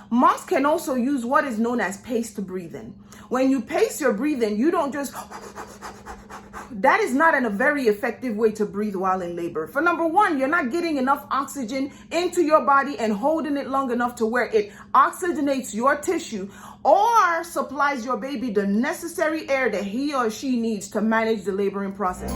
Moms can also use what is known as paced breathing. When you pace your breathing, you don't just... That is not a very effective way to breathe while in labor. For number one, you're not getting enough oxygen into your body and holding it long enough to where it oxygenates your tissue or supplies your baby the necessary air that he or she needs to manage the laboring process.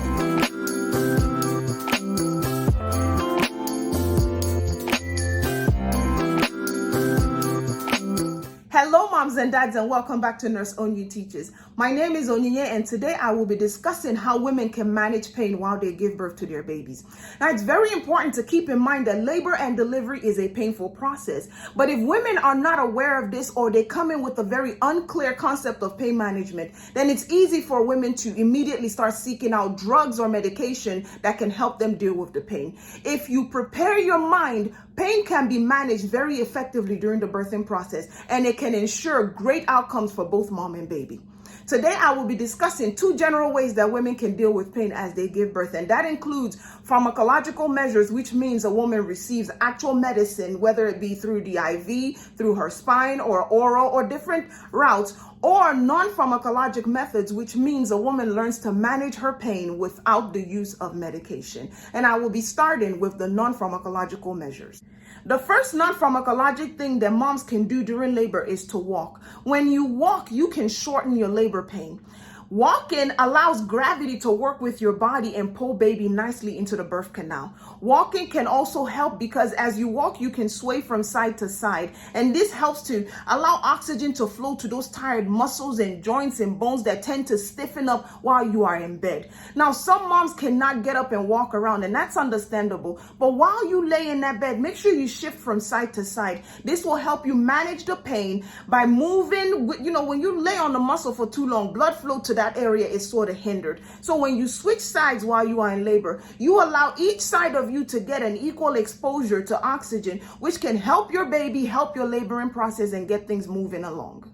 Hello moms and dads, and welcome back to Nurse Onyi Teaches. My name is Onyi, and today I will be discussing how women can manage pain while they give birth to their babies. Now, it's very important to keep in mind that labor and delivery is a painful process. But if women are not aware of this, or they come in with a very unclear concept of pain management, then it's easy for women to immediately start seeking out drugs or medication that can help them deal with the pain. If you prepare your mind, pain can be managed very effectively during the birthing process, and it can ensure great outcomes for both mom and baby. Today, I will be discussing two general ways that women can deal with pain as they give birth, and that includes pharmacological measures, which means a woman receives actual medicine, whether it be through the IV, through her spine, or oral, or different routes, or non-pharmacologic methods, which means a woman learns to manage her pain without the use of medication. And I will be starting with the non-pharmacological measures. The first non-pharmacologic thing that moms can do during labor is to walk. When you walk, you can shorten your labor pain. Walking allows gravity to work with your body and pull baby nicely into the birth canal. Walking can also help because as you walk, you can sway from side to side. And this helps to allow oxygen to flow to those tired muscles and joints and bones that tend to stiffen up while you are in bed. Now, some moms cannot get up and walk around, and that's understandable. But while you lay in that bed, make sure you shift from side to side. This will help you manage the pain by moving. When you lay on the muscle for too long, blood flow to that area is sort of hindered. So when you switch sides while you are in labor, you allow each side of you to get an equal exposure to oxygen, which can help your baby, help your laboring process, and get things moving along.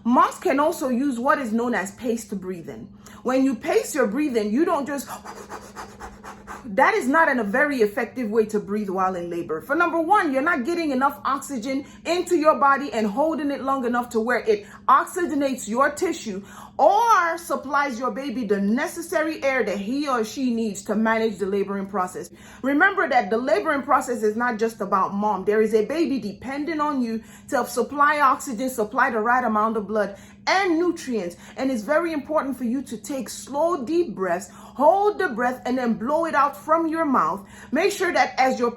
Moms can also use what is known as paced breathing. When you pace your breathing, you don't just... That is not a very effective way to breathe while in labor. For number one, you're not getting enough oxygen into your body and holding it long enough to where it oxygenates your tissue or supplies your baby the necessary air that he or she needs to manage the laboring process. Remember that the laboring process is not just about mom. There is a baby depending on you to supply oxygen, supply the right amount of blood and nutrients. And it's very important for you to take slow, deep breaths, hold the breath, and then blow it out from your mouth. Make sure that as your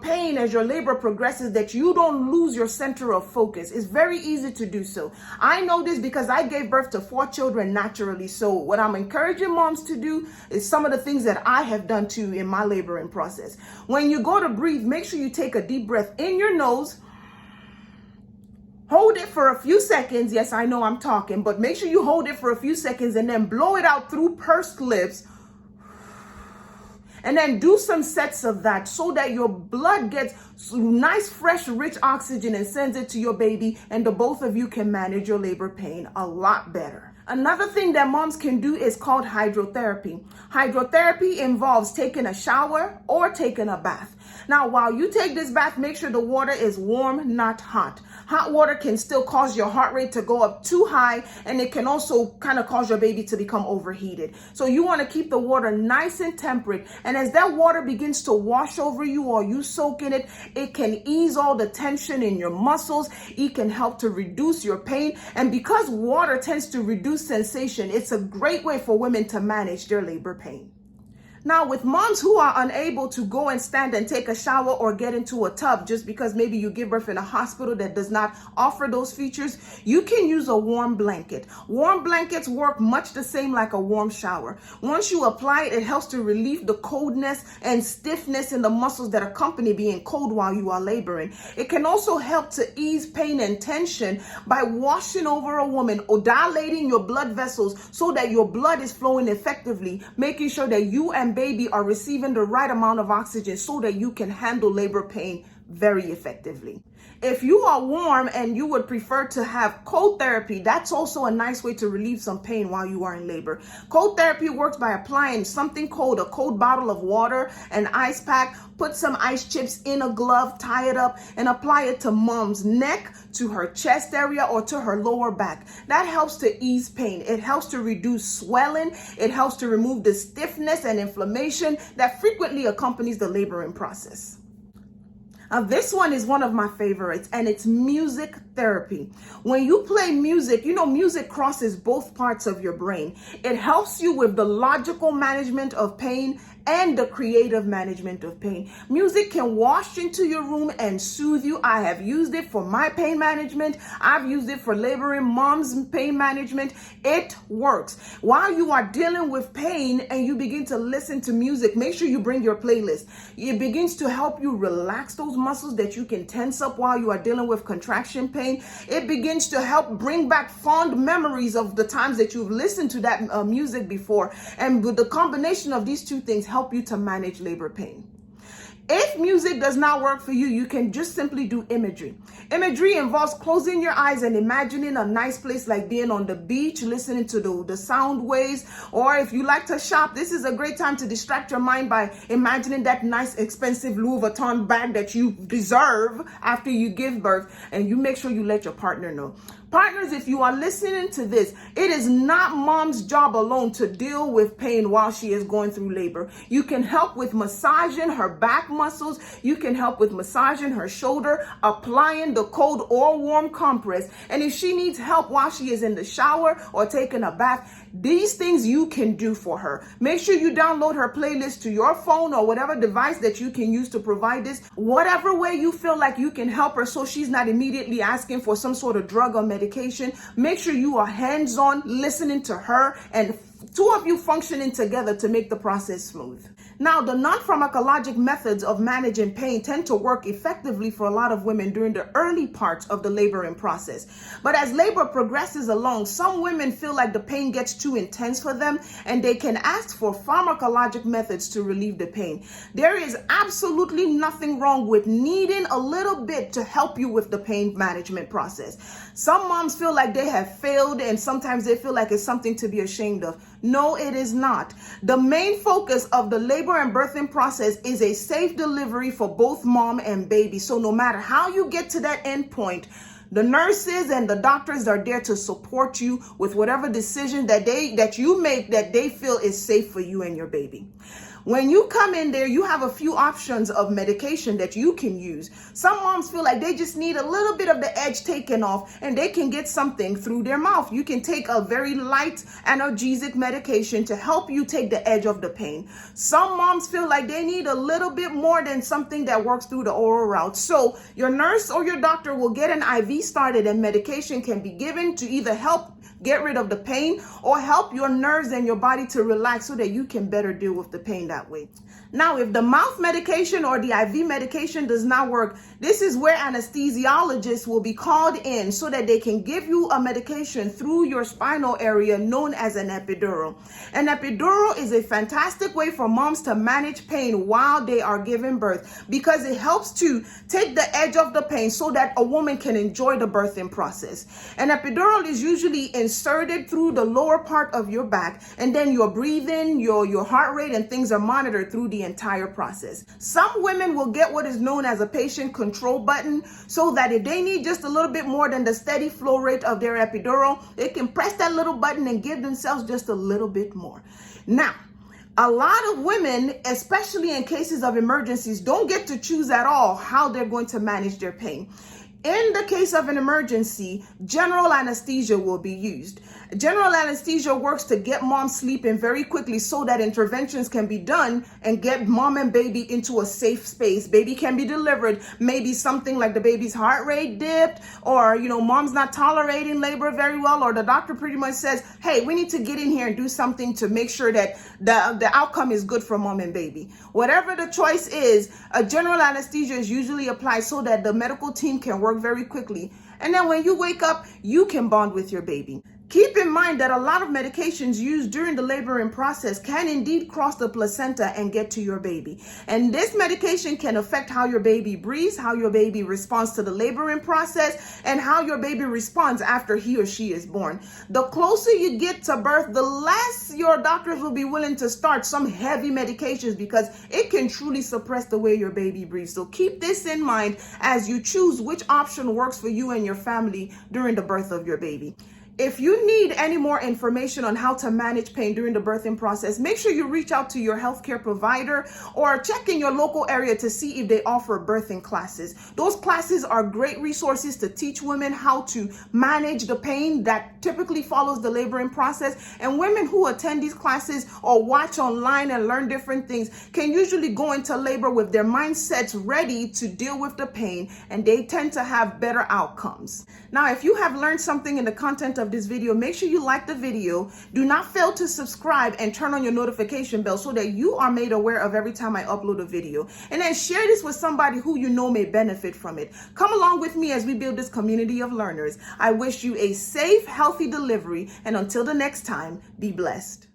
labor progresses, that you don't lose your center of focus. It's very easy to do so. I know this because I gave birth to 4 children naturally. So what I'm encouraging moms to do is some of the things that I have done too in my laboring process. When you go to breathe, make sure you take a deep breath in your nose. Hold it for a few seconds. Yes, I know I'm talking, but make sure you hold it for a few seconds and then blow it out through pursed lips. And then do some sets of that so that your blood gets nice, fresh, rich oxygen and sends it to your baby, and the both of you can manage your labor pain a lot better. Another thing that moms can do is called hydrotherapy. Hydrotherapy involves taking a shower or taking a bath. Now, while you take this bath, make sure the water is warm, not hot. Hot water can still cause your heart rate to go up too high, and it can also kind of cause your baby to become overheated. So you want to keep the water nice and temperate. And as that water begins to wash over you or you soak in it, it can ease all the tension in your muscles. It can help to reduce your pain. And because water tends to reduce sensation, it's a great way for women to manage their labor pain. Now, with moms who are unable to go and stand and take a shower or get into a tub just because maybe you give birth in a hospital that does not offer those features, you can use a warm blanket. Warm blankets work much the same like a warm shower. Once you apply it, it helps to relieve the coldness and stiffness in the muscles that accompany being cold while you are laboring. It can also help to ease pain and tension by washing over a woman or dilating your blood vessels so that your blood is flowing effectively, making sure that you and baby are receiving the right amount of oxygen so that you can handle labor pain very effectively. If you are warm and you would prefer to have cold therapy, that's also a nice way to relieve some pain while you are in labor. Cold therapy works by applying something cold, a cold bottle of water, an ice pack, put some ice chips in a glove, tie it up, and apply it to mom's neck, to her chest area, or to her lower back. That helps to ease pain. It helps to reduce swelling. It helps to remove the stiffness and inflammation that frequently accompanies the laboring process. This one is one of my favorites, and it's music therapy. When you play music, music crosses both parts of your brain. It helps you with the logical management of pain and the creative management of pain. Music can wash into your room and soothe you. I have used it for my pain management. I've used it for laboring mom's pain management. It works. While you are dealing with pain and you begin to listen to music, make sure you bring your playlist. It begins to help you relax those muscles that you can tense up while you are dealing with contraction pain. It begins to help bring back fond memories of the times that you've listened to that music before. And with the combination of these two things, help you to manage labor pain. If music does not work for you, you can just simply do imagery. Imagery involves closing your eyes and imagining a nice place like being on the beach, listening to the sound waves. Or if you like to shop, this is a great time to distract your mind by imagining that nice expensive Louis Vuitton bag that you deserve after you give birth, and you make sure you let your partner know. Partners, if you are listening to this, it is not mom's job alone to deal with pain while she is going through labor. You can help with massaging her back muscles. You can help with massaging her shoulder, applying the cold or warm compress. And if she needs help while she is in the shower or taking a bath, these things you can do for her. Make sure you download her playlist to your phone or whatever device that you can use to provide this. Whatever way you feel like you can help her so she's not immediately asking for some sort of drug or medication, make sure you are hands-on listening to her and two of you functioning together to make the process smooth. Now, the non-pharmacologic methods of managing pain tend to work effectively for a lot of women during the early parts of the laboring process. But as labor progresses along, some women feel like the pain gets too intense for them, and they can ask for pharmacologic methods to relieve the pain. There is absolutely nothing wrong with needing a little bit to help you with the pain management process. Some moms feel like they have failed, and sometimes they feel like it's something to be ashamed of. No, it is not. The main focus of the labor and birthing process is a safe delivery for both mom and baby. So no matter how you get to that end point, the nurses and the doctors are there to support you with whatever decision that you make that they feel is safe for you and your baby. When you come in there, you have a few options of medication that you can use. Some moms feel like they just need a little bit of the edge taken off and they can get something through their mouth. You can take a very light analgesic medication to help you take the edge of the pain. Some moms feel like they need a little bit more than something that works through the oral route. So your nurse or your doctor will get an IV started and medication can be given to either help get rid of the pain or help your nerves and your body to relax so that you can better deal with the pain that way. Now, if the mouth medication or the IV medication does not work, this is where anesthesiologists will be called in so that they can give you a medication through your spinal area known as an epidural. An epidural is a fantastic way for moms to manage pain while they are giving birth because it helps to take the edge of the pain so that a woman can enjoy the birthing process. An epidural is usually inserted through the lower part of your back, and then your breathing, your heart rate, and things are monitored through the entire process. Some women will get what is known as a patient control button so that if they need just a little bit more than the steady flow rate of their epidural, they can press that little button and give themselves just a little bit more. Now, a lot of women, especially in cases of emergencies, don't get to choose at all how they're going to manage their pain. In the case of an emergency, general anesthesia will be used. General anesthesia works to get mom sleeping very quickly so that interventions can be done and get mom and baby into a safe space. Baby can be delivered. Maybe something like the baby's heart rate dipped, or, mom's not tolerating labor very well, or the doctor pretty much says, hey, we need to get in here and do something to make sure that the outcome is good for mom and baby. Whatever the choice is, a general anesthesia is usually applied so that the medical team can work very quickly. And then when you wake up, you can bond with your baby. Keep in mind that a lot of medications used during the laboring process can indeed cross the placenta and get to your baby. And this medication can affect how your baby breathes, how your baby responds to the laboring process, and how your baby responds after he or she is born. The closer you get to birth, the less your doctors will be willing to start some heavy medications because it can truly suppress the way your baby breathes. So keep this in mind as you choose which option works for you and your family during the birth of your baby. If you need any more information on how to manage pain during the birthing process, make sure you reach out to your healthcare provider or check in your local area to see if they offer birthing classes. Those classes are great resources to teach women how to manage the pain that typically follows the laboring process. And women who attend these classes or watch online and learn different things can usually go into labor with their mindsets ready to deal with the pain, and they tend to have better outcomes. Now, if you have learned something in the content of this video, make sure you like the video. Do not fail to subscribe and turn on your notification bell so that you are made aware of every time I upload a video. And then share this with somebody who you know may benefit from it. Come along with me as we build this community of learners. I wish you a safe, healthy delivery, and until the next time, be blessed.